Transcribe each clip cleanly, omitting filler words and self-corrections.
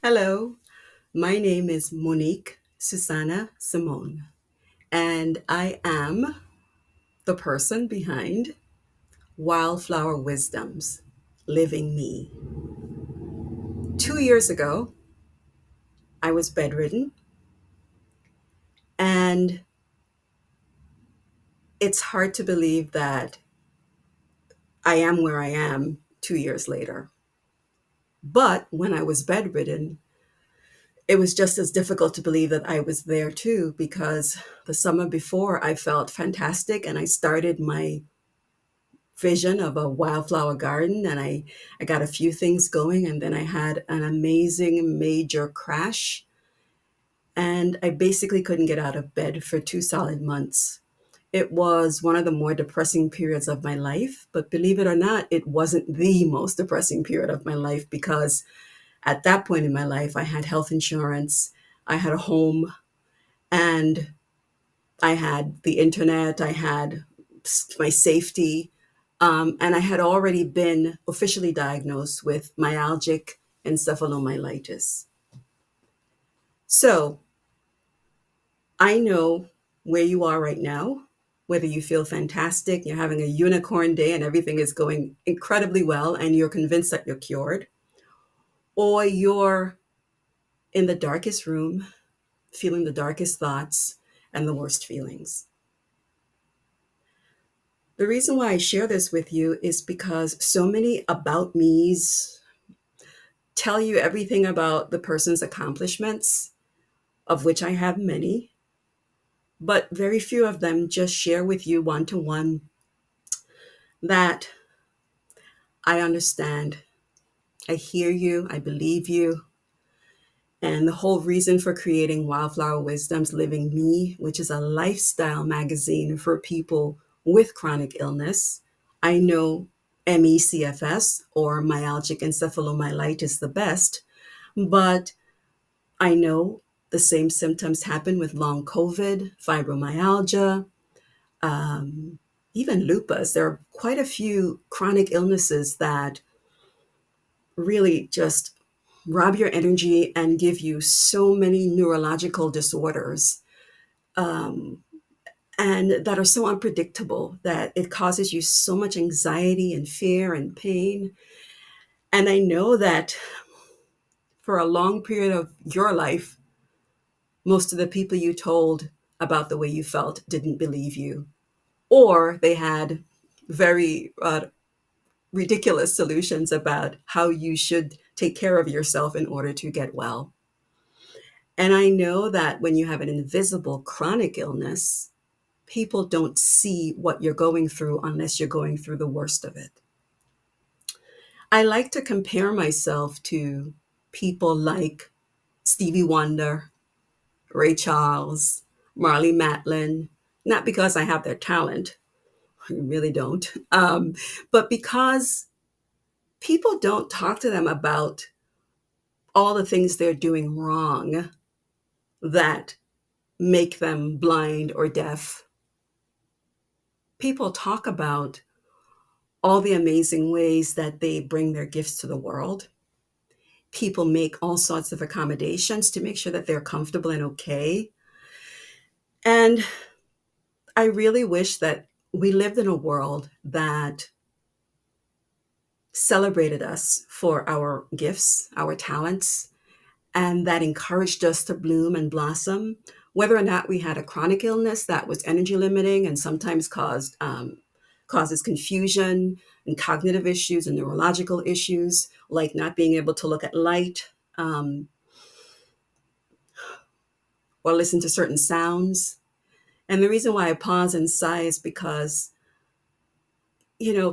Hello, my name is Monique Susanna Simone, and I am the person behind Wildflower Wisdoms, Living Me. 2 years ago, I was bedridden, and it's hard to believe that I am where I am 2 years later. But when I was bedridden, it was just as difficult to believe that I was there too, because the summer before I felt fantastic and I started my vision of a wildflower garden and I got a few things going and then I had an amazing major crash and I basically couldn't get out of bed for 2 solid months. It was one of the more depressing periods of my life, but believe it or not, it wasn't the most depressing period of my life because at that point in my life, I had health insurance, I had a home, and I had the internet, I had my safety, and I had already been officially diagnosed with myalgic encephalomyelitis. So I know where you are right now, whether you feel fantastic, you're having a unicorn day and everything is going incredibly well and you're convinced that you're cured, or you're in the darkest room, feeling the darkest thoughts and the worst feelings. The reason why I share this with you is because so many about me's tell you everything about the person's accomplishments, of which I have many, but very few of them just share with you one to one that I understand, I hear you, I believe you. And the whole reason for creating Wildflower Wisdoms Living Me, which is a lifestyle magazine for people with chronic illness. I know MECFS or myalgic encephalomyelitis the best, but I know the same symptoms happen with long COVID, fibromyalgia, um, even lupus. There are quite a few chronic illnesses that really just rob your energy and give you so many neurological disorders, um, and that are so unpredictable that it causes you so much anxiety and fear and pain. And I know that for a long period of your life, most of the people you told about the way you felt didn't believe you, or they had very ridiculous solutions about how you should take care of yourself in order to get well. And I know that when you have an invisible chronic illness, people don't see what you're going through unless you're going through the worst of it. I like to compare myself to people like Stevie Wonder, Ray Charles, Marley Matlin, not because I have their talent, I really don't, but because people don't talk to them about all the things they're doing wrong that make them blind or deaf. People talk about all the amazing ways that they bring their gifts to the world. People make all sorts of accommodations to make sure that they're comfortable and okay. And I really wish that we lived in a world that celebrated us for our gifts, our talents, and that encouraged us to bloom and blossom, whether or not we had a chronic illness that was energy limiting and sometimes causes confusion and cognitive issues and neurological issues, like not being able to look at light, or listen to certain sounds. And the reason why I pause and sigh is because,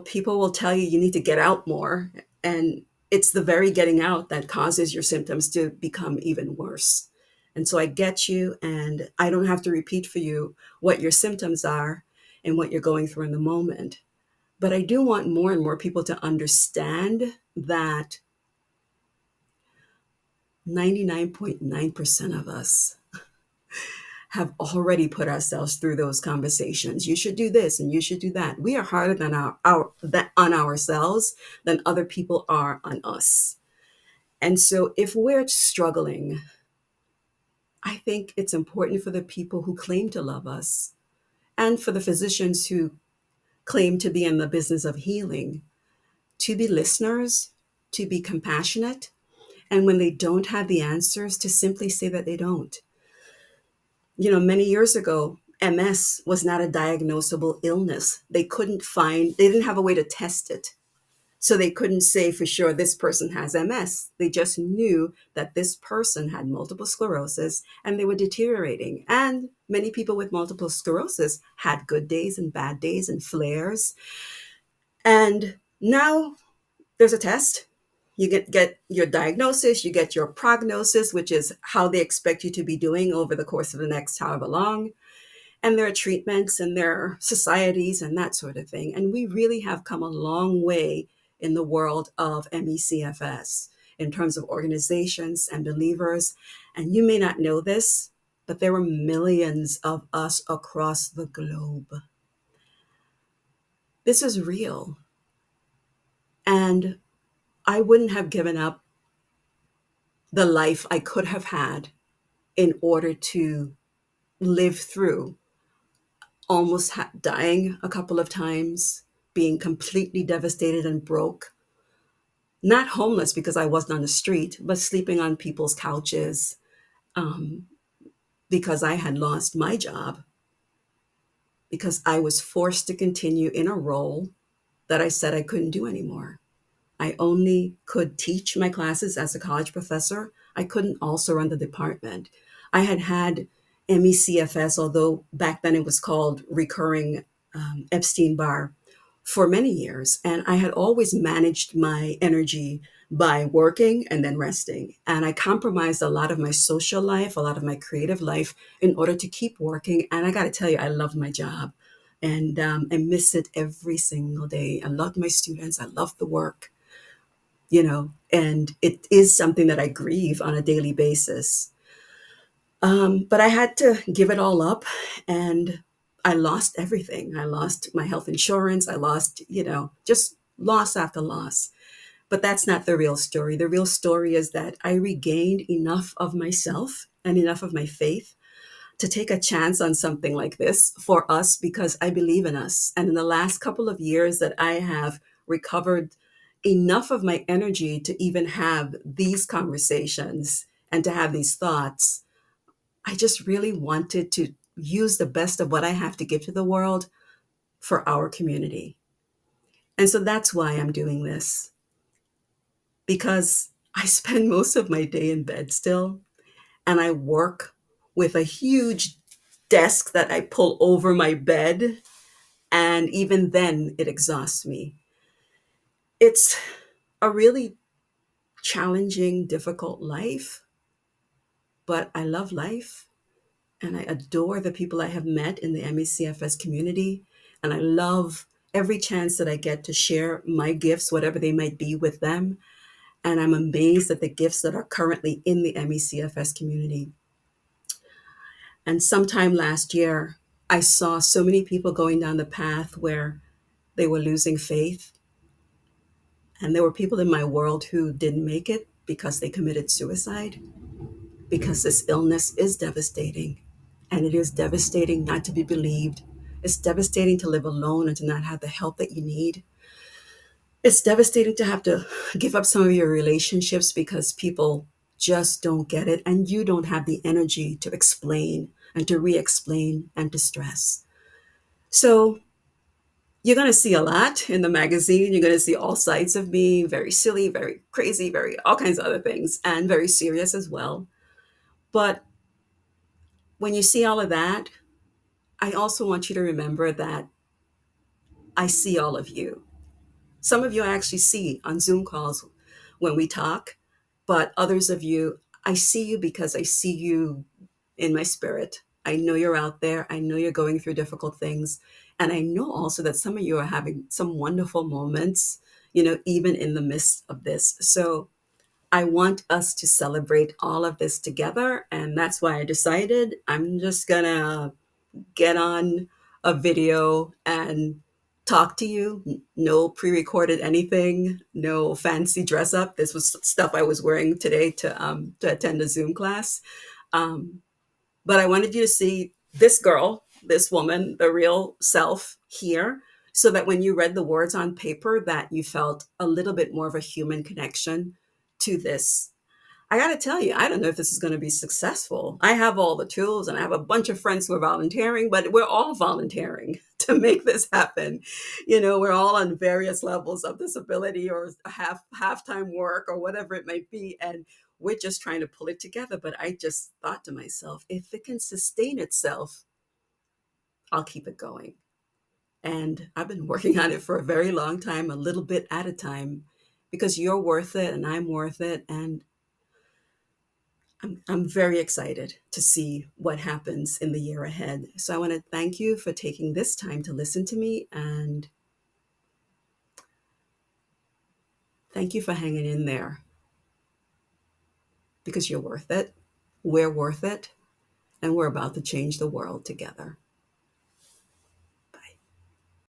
people will tell you you need to get out more. And it's the very getting out that causes your symptoms to become even worse. And so I get you, and I don't have to repeat for you what your symptoms are and what you're going through in the moment. But I do want more and more people to understand that 99.9% of us have already put ourselves through those conversations. You should do this and you should do that. We are harder than our that on ourselves than other people are on us. And so if we're struggling, I think it's important for the people who claim to love us and for the physicians who claim to be in the business of healing to be listeners, to be compassionate, and when they don't have the answers, to simply say that they don't. Many years ago, MS was not a diagnosable illness. They didn't have a way to test it. So they couldn't say for sure this person has MS. They just knew that this person had multiple sclerosis and they were deteriorating. And many people with multiple sclerosis had good days and bad days and flares. And now there's a test. You get your diagnosis, you get your prognosis, which is how they expect you to be doing over the course of the next however long. And there are treatments and there are societies and that sort of thing. And we really have come a long way in the world of MECFS in terms of organizations and believers. And you may not know this, but there were millions of us across the globe. This is real. And I wouldn't have given up the life I could have had in order to live through almost dying a couple of times, being completely devastated and broke, not homeless because I wasn't on the street, but sleeping on people's couches um, because I had lost my job, because I was forced to continue in a role that I said I couldn't do anymore. I only could teach my classes as a college professor. I couldn't also run the department. I had MECFS, although back then it was called recurring Epstein-Barr, for many years. And I had always managed my energy by working and then resting. And I compromised a lot of my social life, a lot of my creative life in order to keep working. And I got to tell you, I love my job. And I miss it every single day. I love my students. I love the work, and it is something that I grieve on a daily basis. But I had to give it all up and I lost everything. I lost my health insurance. I lost, just loss after loss. But that's not the real story. The real story is that I regained enough of myself and enough of my faith to take a chance on something like this for us because I believe in us. And in the last couple of years that I have recovered enough of my energy to even have these conversations and to have these thoughts, I just really wanted to use the best of what I have to give to the world for our community. And so that's why I'm doing this, because I spend most of my day in bed still, and I work with a huge desk that I pull over my bed. And even then, it exhausts me. It's a really challenging, difficult life, but I love life. And I adore the people I have met in the MECFS community. And I love every chance that I get to share my gifts, whatever they might be, with them. And I'm amazed at the gifts that are currently in the MECFS community. And sometime last year, I saw so many people going down the path where they were losing faith. And there were people in my world who didn't make it because they committed suicide, because this illness is devastating. And it is devastating not to be believed. It's devastating to live alone and to not have the help that you need. It's devastating to have to give up some of your relationships because people just don't get it. And you don't have the energy to explain and to re explain and to stress. So you're going to see a lot in the magazine. You're going to see all sides of me, very silly, very crazy, very all kinds of other things, and very serious as well. But when you see all of that, I also want you to remember that I see all of you. Some of you I actually see on Zoom calls when we talk, but others of you, I see you because I see you in my spirit. I know you're out there. I know you're going through difficult things. And I know also that some of you are having some wonderful moments, even in the midst of this. So I want us to celebrate all of this together. And that's why I decided I'm just going to get on a video and talk to you. No pre-recorded anything, no fancy dress up. This was stuff I was wearing today to attend a Zoom class. Um, but I wanted you to see this girl, this woman, the real self here, so that when you read the words on paper, that you felt a little bit more of a human connection to this. I got to tell you, I don't know if this is going to be successful. I have all the tools and I have a bunch of friends who are volunteering, but we're all volunteering to make this happen. You know, we're all on various levels of disability or half-time work or whatever it might be. And we're just trying to pull it together. But I just thought to myself, if it can sustain itself, I'll keep it going. And I've been working on it for a very long time, a little bit at a time, because you're worth it and I'm worth it. And I'm very excited to see what happens in the year ahead. So I want to thank you for taking this time to listen to me, and thank you for hanging in there because you're worth it. We're worth it, and we're about to change the world together.